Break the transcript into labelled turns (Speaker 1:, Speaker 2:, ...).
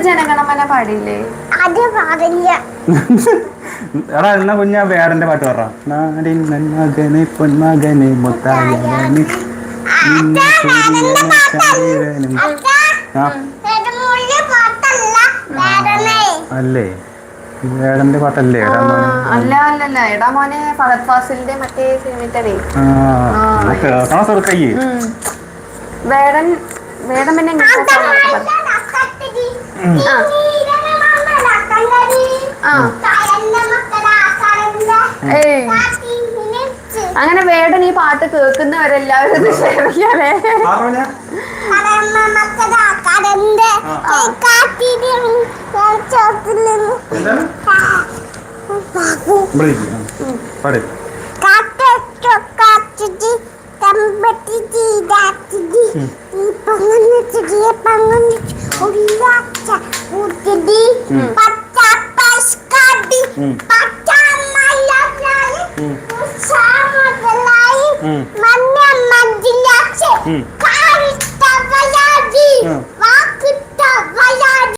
Speaker 1: ജനഗണമന പാടിയില്ലേ?
Speaker 2: അത് പാടില്ല.
Speaker 3: എടാ എന്നാ കുഞ്ഞാ വേടന്റെ പാട്ട് പറ. നാടിൻ നന്മകനെ പൊന്മകനെ മുത്തായവനെ അല്ലേ വേടന്റെ പാട്ടല്ലേ?
Speaker 1: അല്ല അല്ലല്ല, എടാ മോനെ ഫഹദ് ഫാസിലിന്റെ മറ്റേ സിനിമത്തെ വേടൻ വേടൻ പിന്നെ അങ്ങനെ വേടൻ ഈ പാട്ട് കേൾക്കുന്നവരെല്ലാവരും ഷെയറിയാലേ.